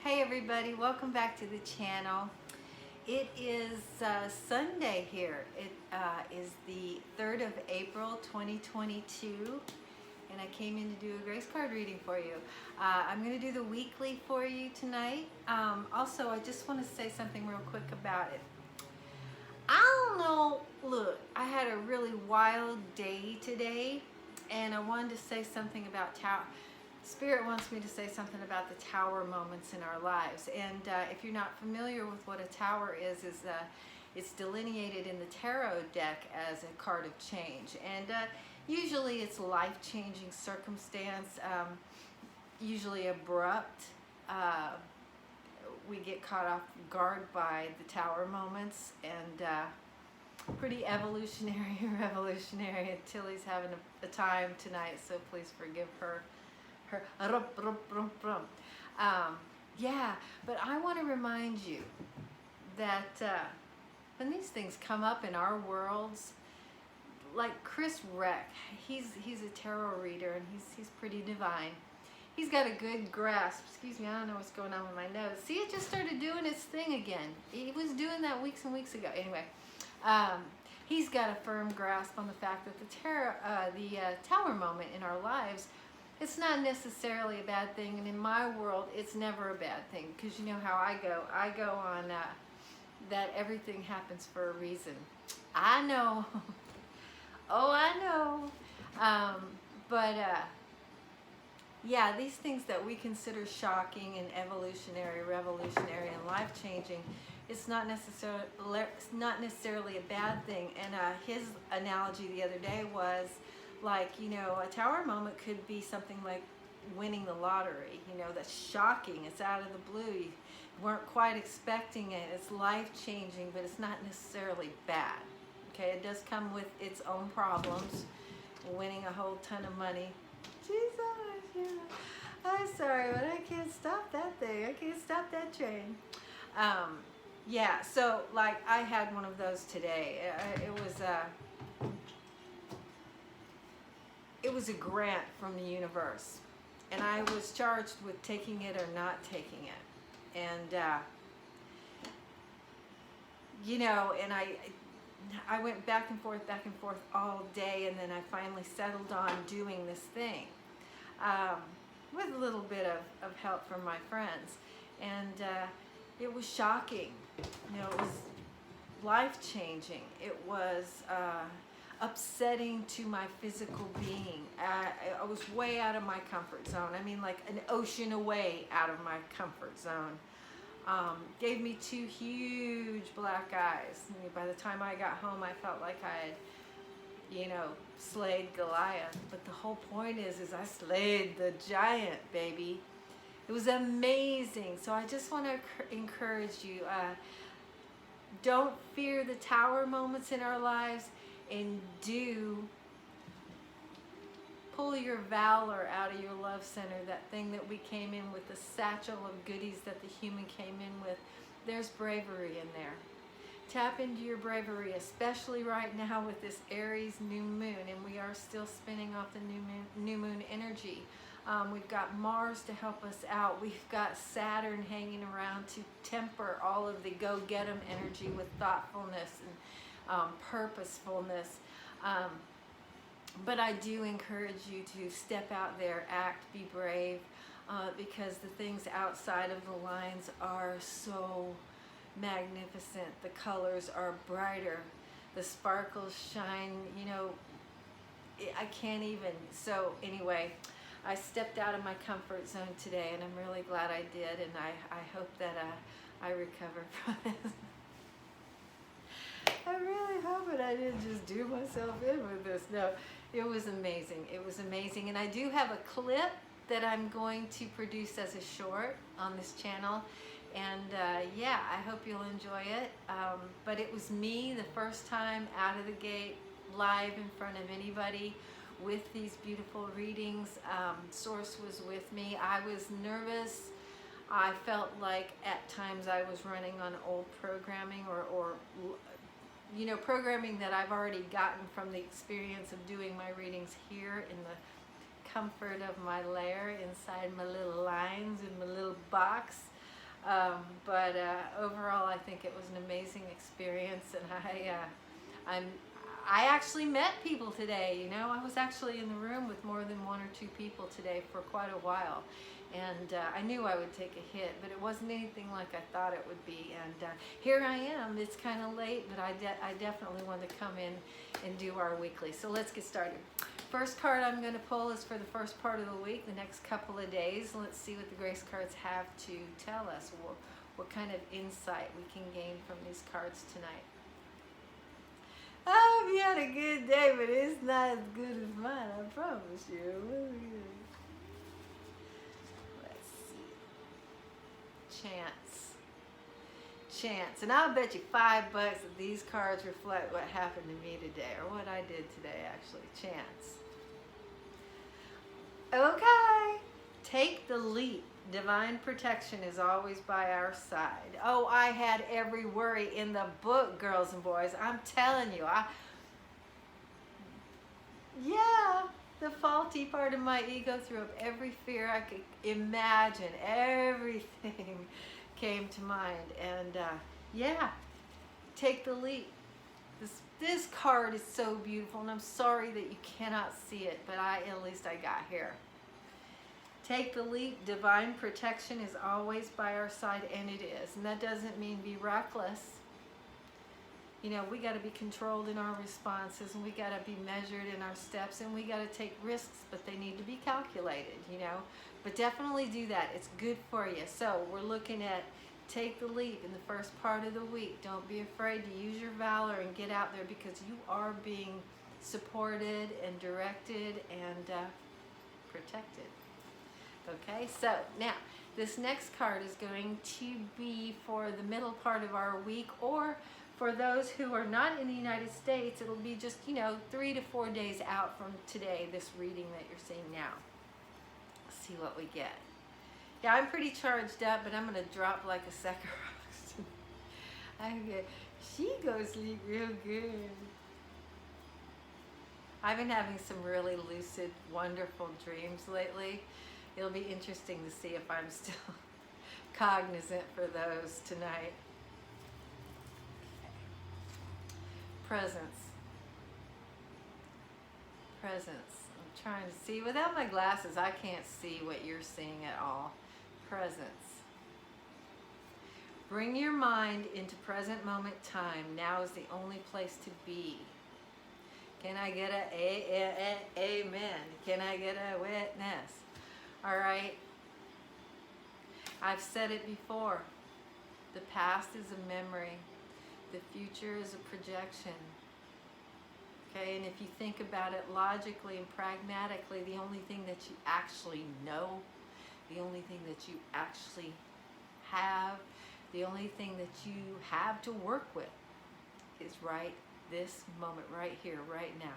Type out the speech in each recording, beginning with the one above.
Hey everybody, welcome back to the channel. It is Sunday here. It is the 3rd of April 2022 and I came in to do a grace card reading for you. I'm going to do the weekly for you tonight. Also, I just want to say something real quick about it. I don't know, look, I had a really wild day today and I wanted to say something about Spirit wants me to say something about the tower moments in our lives. And if you're not familiar with what a tower is it's delineated in the tarot deck as a card of change. And usually it's life-changing circumstance, usually abrupt. We get caught off guard by the tower moments, and pretty evolutionary and revolutionary. And Tilly's having a time tonight, so please forgive her. Yeah, but I want to remind you that when these things come up in our worlds, like Chris Reck, he's a tarot reader and he's pretty divine. He's got a good grasp. Excuse me, I don't know what's going on with my nose. See, it just started doing its thing again. He was doing that weeks and weeks ago. Anyway, he's got a firm grasp on the fact that the tower moment in our lives, it's not necessarily a bad thing, and in my world, it's never a bad thing, because you know how I go. I go on that everything happens for a reason. I know. Oh, I know. But yeah, these things that we consider shocking and evolutionary, revolutionary, and life-changing, it's not necessarily a bad thing. And his analogy the other day was, like, you know, a tower moment could be something like winning the lottery. You know, that's shocking. It's out of the blue. You weren't quite expecting it. It's life-changing, but it's not necessarily bad. Okay, it does come with its own problems. Winning a whole ton of money. Jesus, yeah. I'm sorry, but I can't stop that thing. I can't stop that train. Yeah, so like I had one of those today. It was a grant from the universe, and I was charged with taking it or not taking it. And you know, and I went back and forth all day, and then I finally settled on doing this thing, with a little bit of help from my friends. And it was shocking. You know, it was life-changing. It was upsetting to my physical being. I was way out of my comfort zone. I mean, like an ocean away out of my comfort zone. Gave me 2 huge black eyes. I mean, by the time I got home, I felt like I had, you know, slayed Goliath. But the whole point is I slayed the giant, baby. It was amazing. So I just want to encourage you, don't fear the tower moments in our lives, and do pull your valor out of your love center, that thing that we came in with, the satchel of goodies that the human came in with. There's bravery in there. Tap into your bravery, especially right now with this Aries new moon, and we are still spinning off the new moon energy. We've got Mars to help us out. We've got Saturn hanging around to temper all of the go-get-em energy with thoughtfulness and purposefulness. But I do encourage you to step out there, act, be brave, because the things outside of the lines are so magnificent. The colors are brighter. The sparkles shine, you know, I can't even. So anyway, I stepped out of my comfort zone today, and I'm really glad I did, and I hope that I recover from this. I really hope it. I didn't just do myself in with this. No, it was amazing. It was amazing. And I do have a clip that I'm going to produce as a short on this channel. And yeah, I hope you'll enjoy it. But it was me the first time out of the gate, live in front of anybody, with these beautiful readings. Source was with me. I was nervous. I felt like at times I was running on old programming, or you know, programming that I've already gotten from the experience of doing my readings here in the comfort of my lair inside my little lines in my little box. But overall, I think it was an amazing experience, and I actually met people today. You know, I was actually in the room with more than one or two people today for quite a while, and I knew I would take a hit, but it wasn't anything like I thought it would be. And here I am. It's kind of late, but I definitely want to come in and do our weekly. So let's get started. First card I'm going to pull is for the first part of the week, the next couple of days. Let's see what the grace cards have to tell us, what kind of insight we can gain from these cards tonight. I hope you had a good day, but it's not as good as mine, I promise you. Let's see. Chance. And I'll bet you $5 that these cards reflect what happened to me today, or what I did today, actually. Chance. Okay. Take the leap. Divine protection is always by our side. Oh, I had every worry in the book, girls and boys. I'm telling you. Yeah, the faulty part of my ego threw up every fear I could imagine. Everything came to mind. And yeah, take the leap. This card is so beautiful, and I'm sorry that you cannot see it, but at least I got here. Take the leap. Divine protection is always by our side, and it is. And that doesn't mean be reckless. You know, we got to be controlled in our responses, and we got to be measured in our steps, and we got to take risks, but they need to be calculated, you know. But definitely do that. It's good for you. So we're looking at take the leap in the first part of the week. Don't be afraid to use your valor and get out there, because you are being supported and directed and protected. Okay, so now this next card is going to be for the middle part of our week, or for those who are not in the United States, it'll be just, 3 to 4 days out from today, this reading that you're seeing now. Let's see what we get. Yeah, I'm pretty charged up, but I'm going to drop like a sack of rocks. She goes sleep real good. I've been having some really lucid, wonderful dreams lately. It'll be interesting to see if I'm still cognizant for those tonight. Presence. I'm trying to see. Without my glasses, I can't see what you're seeing at all. Presence. Bring your mind into present moment time. Now is the only place to be. Can I get a amen? Can I get a witness? All right. I've said it before. The past is a memory. The future is a projection. Okay, and if you think about it logically and pragmatically, the only thing that you actually know, the only thing that you actually have, the only thing that you have to work with is right this moment, right here, right now.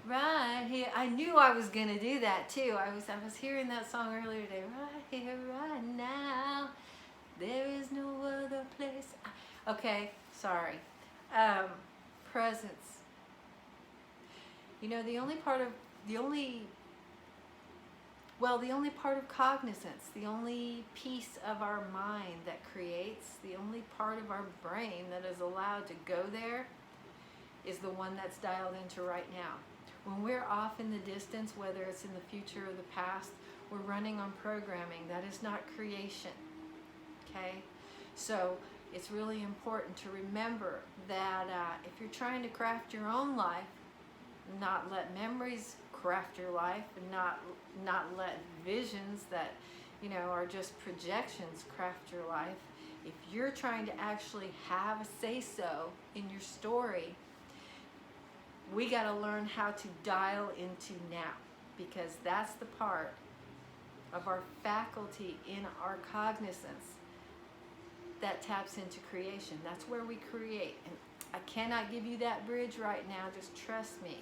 Right here. I knew I was going to do that too. I was hearing that song earlier today. Right here, right now. There is no other place. Okay, sorry. Presence. The only part of cognizance, the only piece of our mind that creates, the only part of our brain that is allowed to go there is the one that's dialed into right now. When we're off in the distance, whether it's in the future or the past, we're running on programming. That is not creation. Okay? So it's really important to remember that if you're trying to craft your own life, not let memories craft your life, and not let visions that are just projections craft your life. If you're trying to actually have a say-so in your story, we got to learn how to dial into now, because that's the part of our faculty in our cognizance that taps into creation. That's where we create. And I cannot give you that bridge right now. Just trust me.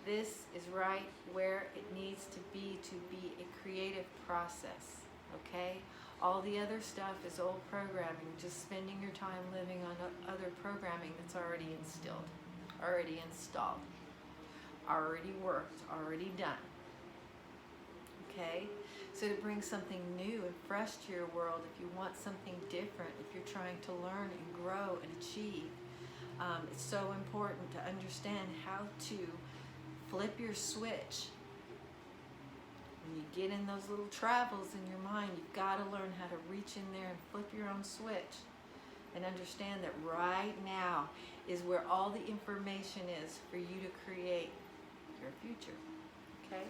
This is right where it needs to be a creative process. Okay? All the other stuff is old programming, just spending your time living on other programming that's already instilled, already installed, already worked, already done. Okay? So to bring something new and fresh to your world, if you want something different, if you're trying to learn and grow and achieve, it's so important to understand how to flip your switch. When you get in those little travels in your mind, you've got to learn how to reach in there and flip your own switch and understand that right now is where all the information is for you to create your future. Okay?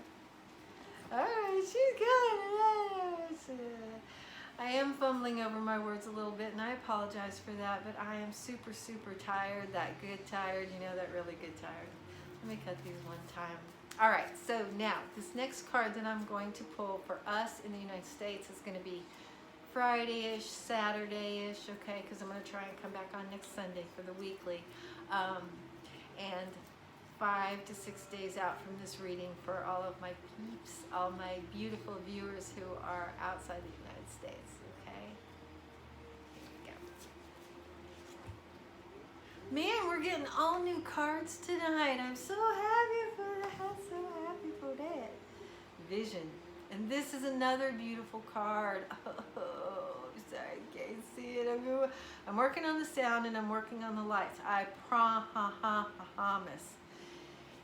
All right, she's got it. I am fumbling over my words a little bit, and I apologize for that, but I am super, super tired, that good tired, you know, that really good tired. Let me cut these one time. All right, so now this next card that I'm going to pull for us in the United States is going to be Friday-ish, Saturday-ish, okay, because I'm going to try and come back on next Sunday for the weekly. And 5 to 6 days out from this reading for all of my peeps, all my beautiful viewers who are outside the United States, okay? Here we go. Man, we're getting all new cards tonight. I'm so happy for that, so happy for that. Vision. And this is another beautiful card. Oh, I'm sorry, I can't see it. I'm working on the sound and I'm working on the lights. I promise.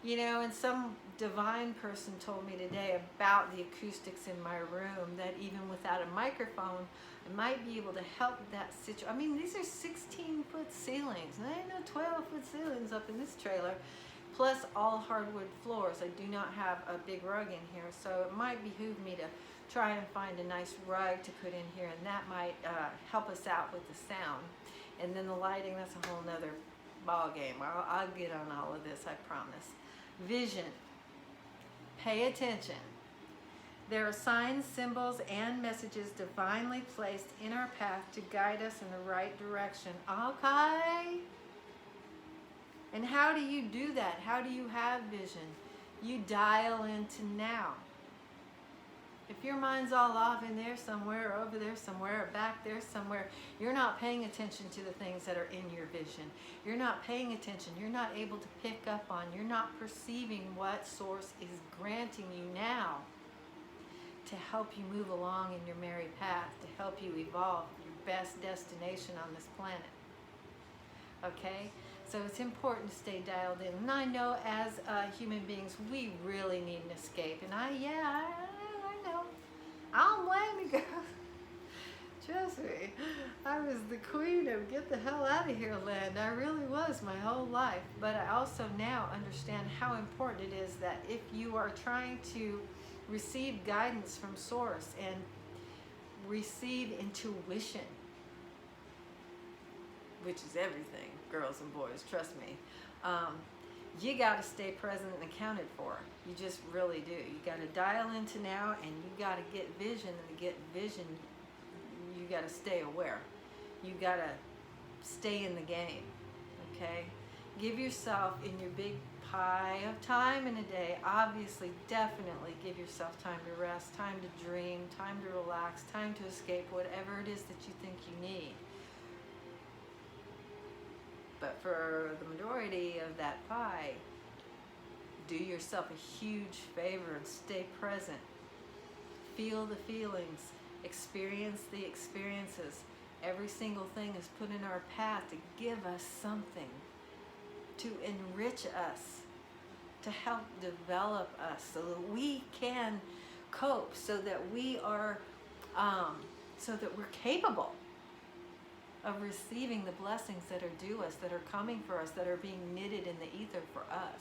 You know, and some divine person told me today about the acoustics in my room, that even without a microphone, I might be able to help that situation. I mean, these are 16-foot ceilings. And there ain't no 12-foot ceilings up in this trailer. Plus all hardwood floors. I do not have a big rug in here, so it might behoove me to try and find a nice rug to put in here, and that might help us out with the sound. And then the lighting, that's a whole nother ball game. I'll get on all of this, I promise. Vision. Pay attention. There are signs, symbols, and messages divinely placed in our path to guide us in the right direction. Okay? And how do you do that? How do you have vision? You dial into now. If your mind's all off in there somewhere, or over there somewhere, or back there somewhere, you're not paying attention to the things that are in your vision. You're not paying attention. You're not able to pick up on. You're not perceiving what Source is granting you now to help you move along in your merry path, to help you evolve your best destination on this planet. Okay? So it's important to stay dialed in. And I know as human beings, we really need an escape. And I know. I don't blame you, girl. Trust me. I was the queen of get the hell out of here land. I really was my whole life. But I also now understand how important it is that if you are trying to receive guidance from Source and receive intuition, which is everything, girls and boys, trust me. You got to stay present and accounted for. You just really do. You got to dial into now, and you got to get vision. And to get vision, you got to stay aware. You got to stay in the game, okay? Give yourself in your big pie of time in a day, obviously, definitely give yourself time to rest, time to dream, time to relax, time to escape, whatever it is that you think you need. But for the majority of that pie, do yourself a huge favor and stay present. Feel the feelings, experience the experiences. Every single thing is put in our path to give us something, to enrich us, to help develop us so that we can cope, so that we are, so that we're capable of receiving the blessings that are due us, that are coming for us, that are being knitted in the ether for us.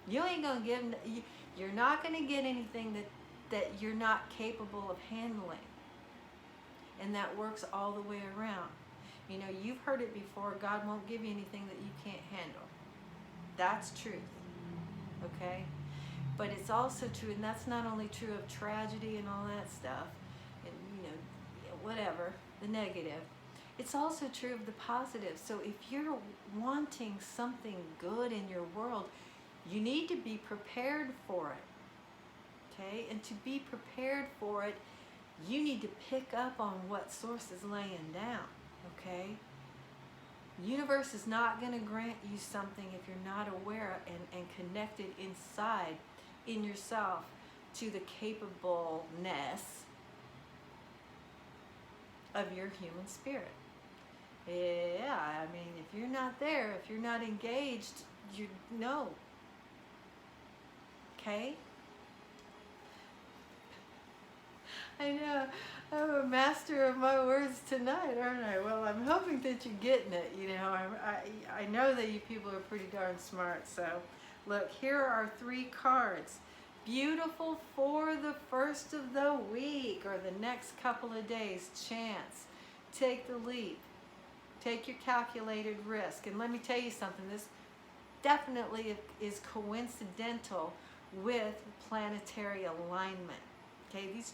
You ain't gonna give, you're not gonna get anything that you're not capable of handling. And that works all the way around. You know, you've heard it before, God won't give you anything that you can't handle. That's truth, okay? But it's also true, and that's not only true of tragedy and all that stuff, and you know, whatever, the negative. It's also true of the positive. So if you're wanting something good in your world, you need to be prepared for it, okay? And to be prepared for it, you need to pick up on what Source is laying down, okay? Universe is not going to grant you something if you're not aware and connected inside, in yourself, to the capableness of your human spirit. Yeah, I mean, if you're not there, if you're not engaged, you know. Okay? I know. I'm a master of my words tonight, aren't I? Well, I'm hoping that you're getting it. You know, I know that you people are pretty darn smart. So, look, here are our 3 cards. Beautiful for the first of the week or the next couple of days. Chance. Take the leap. Take your calculated risk. And let me tell you something. This definitely is coincidental with planetary alignment. Okay, these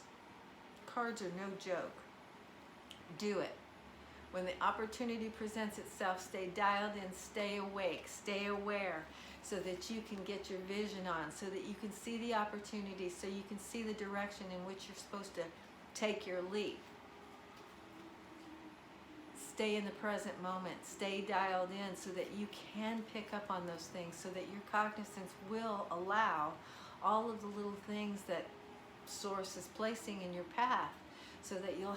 cards are no joke. Do it. When the opportunity presents itself, stay dialed in, stay awake, stay aware, so that you can get your vision on, so that you can see the opportunity, so you can see the direction in which you're supposed to take your leap. Stay in the present moment, stay dialed in so that you can pick up on those things, so that your cognizance will allow all of the little things that Source is placing in your path, so that you'll,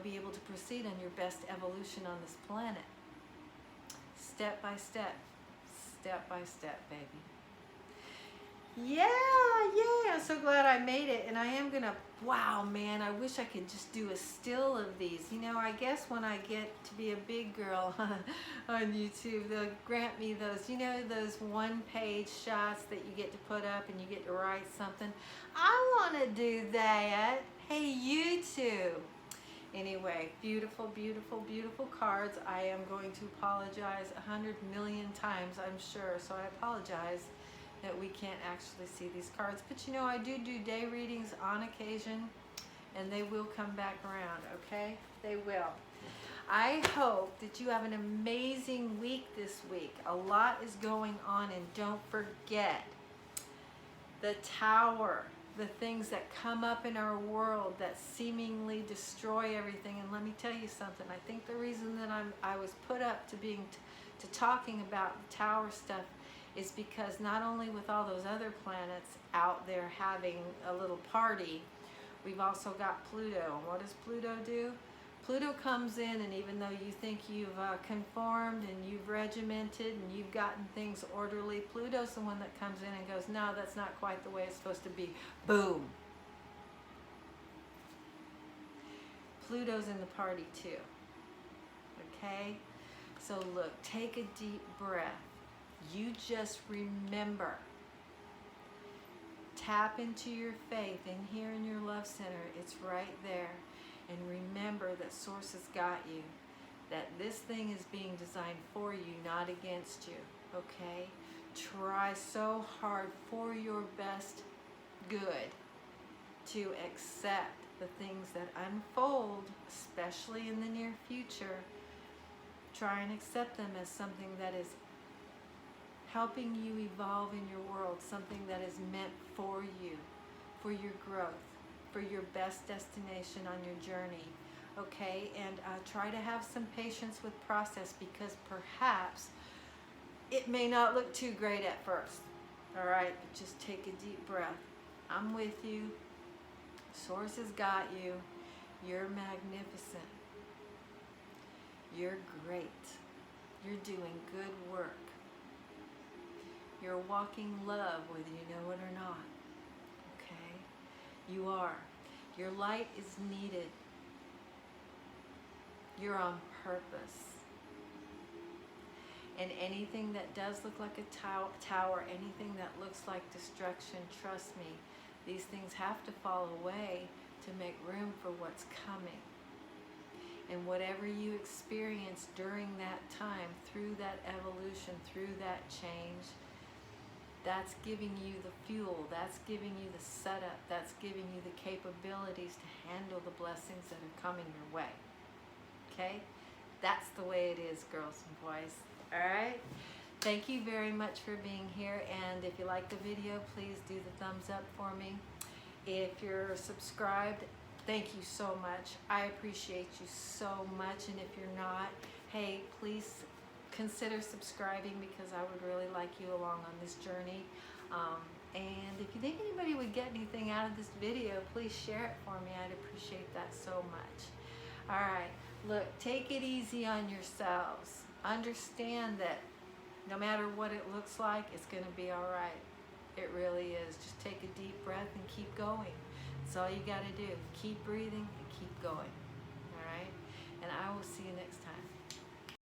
be able to proceed on your best evolution on this planet. Step by step, baby. Yeah, I'm so glad I made it, and I am gonna, wow, man, I wish I could just do a still of these. I guess when I get to be a big girl on YouTube, they'll grant me those, those 1-page shots that you get to put up and you get to write something. I wanna do that. Hey, YouTube. Anyway, beautiful, beautiful, beautiful cards. I am going to apologize 100 million times, I'm sure, so I apologize that we can't actually see these cards. But I do day readings on occasion, and they will come back around, okay? They will. I hope that you have an amazing week this week. A lot is going on, and don't forget the Tower, the things that come up in our world that seemingly destroy everything. And let me tell you something. I think the reason that I was put up to talking about the Tower stuff is because not only with all those other planets out there having a little party, we've also got Pluto. And what does Pluto do? Pluto comes in, and even though you think you've conformed and you've regimented and you've gotten things orderly, Pluto's the one that comes in and goes, no, that's not quite the way it's supposed to be. Boom. Pluto's in the party too. Okay? So look, take a deep breath. You just remember, tap into your faith, and here in your love center, it's right there. And remember that Source has got you, that this thing is being designed for you, not against you, okay? Try so hard for your best good to accept the things that unfold, especially in the near future. Try and accept them as something that is helping you evolve in your world, something that is meant for you, for your growth, for your best destination on your journey, okay? And try to have some patience with process, because perhaps it may not look too great at first, all right? But just take a deep breath. I'm with you. Source has got you. You're magnificent. You're great. You're doing good work. You're walking love, whether you know it or not. Okay? You are. Your light is needed. You're on purpose. And anything that does look like a tower, anything that looks like destruction, trust me, these things have to fall away to make room for what's coming. And whatever you experience during that time, through that evolution, through that change, that's giving you the fuel, that's giving you the setup, that's giving you the capabilities to handle the blessings that are coming your way. Okay? That's the way it is, girls and boys. All right? Thank you very much for being here. And if you like the video, please do the thumbs up for me. If you're subscribed, thank you so much. I appreciate you so much. And if you're not, hey, please consider subscribing, because I would really like you along on this journey. And if you think anybody would get anything out of this video, please share it for me. I'd appreciate that so much. All right, look, take it easy on yourselves. Understand that no matter what it looks like, it's going to be all right. It really is. Just take a deep breath and keep going. That's all you got to do. Keep breathing and keep going. All right? And I will see you next time.